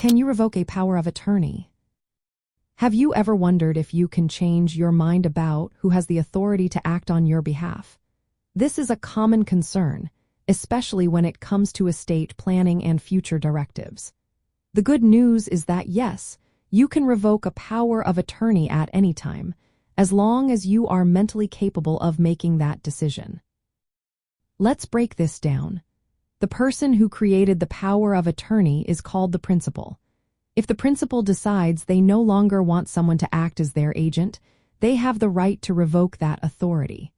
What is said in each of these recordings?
Can you revoke a power of attorney? Have you ever wondered if you can change your mind about who has the authority to act on your behalf? This is a common concern, especially when it comes to estate planning and future directives. The good news is that yes, you can revoke a power of attorney at any time, as long as you are mentally capable of making that decision. Let's break this down. The person who created the power of attorney is called the principal. If the principal decides they no longer want someone to act as their agent, they have the right to revoke that authority.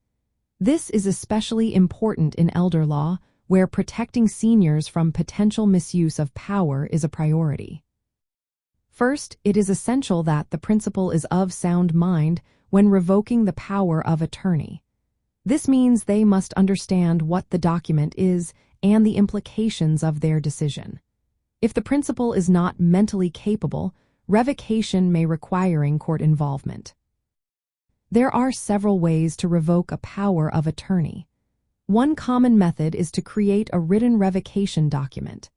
This is especially important in elder law, where protecting seniors from potential misuse of power is a priority. First, it is essential that the principal is of sound mind when revoking the power of attorney. This means they must understand what the document is and the implications of their decision. If the principal is not mentally capable, revocation may require court involvement. There are several ways to revoke a power of attorney. One common method is to create a written revocation document.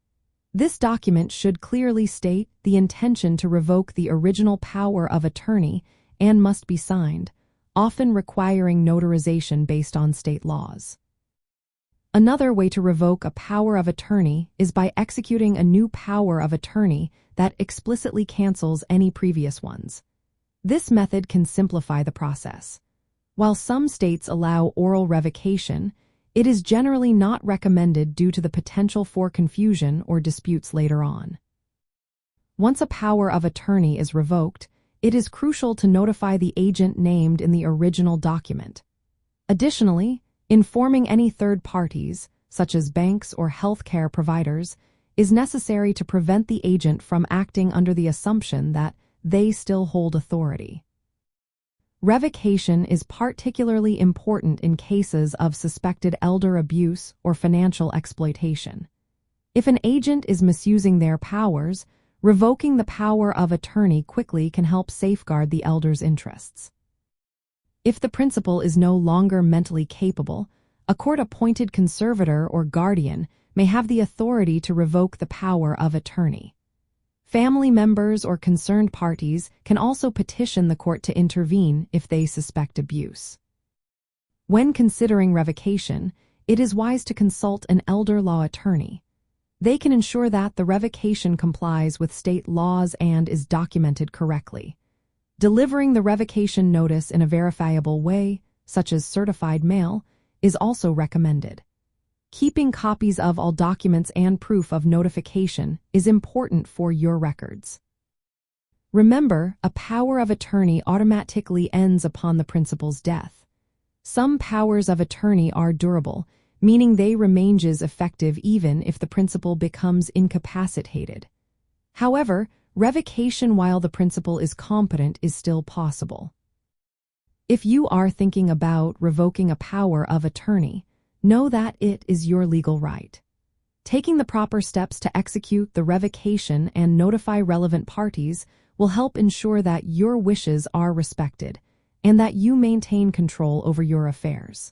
This document should clearly state the intention to revoke the original power of attorney and must be signed, often requiring notarization based on state laws. Another way to revoke a power of attorney is by executing a new power of attorney that explicitly cancels any previous ones. This method can simplify the process. While some states allow oral revocation, it is generally not recommended due to the potential for confusion or disputes later on. Once a power of attorney is revoked, it is crucial to notify the agent named in the original document. Additionally, informing any third parties, such as banks or healthcare providers, is necessary to prevent the agent from acting under the assumption that they still hold authority. Revocation is particularly important in cases of suspected elder abuse or financial exploitation. If an agent is misusing their powers, revoking the power of attorney quickly can help safeguard the elder's interests. If the principal is no longer mentally capable, a court-appointed conservator or guardian may have the authority to revoke the power of attorney. Family members or concerned parties can also petition the court to intervene if they suspect abuse. When considering revocation, it is wise to consult an elder law attorney. They can ensure that the revocation complies with state laws and is documented correctly. Delivering the revocation notice in a verifiable way, such as certified mail, is also recommended. Keeping copies of all documents and proof of notification is important for your records. Remember, a power of attorney automatically ends upon the principal's death. Some powers of attorney are durable, meaning they remain effective even if the principal becomes incapacitated. However, revocation while the principal is competent is still possible. If you are thinking about revoking a power of attorney, know that it is your legal right. Taking the proper steps to execute the revocation and notify relevant parties will help ensure that your wishes are respected and that you maintain control over your affairs.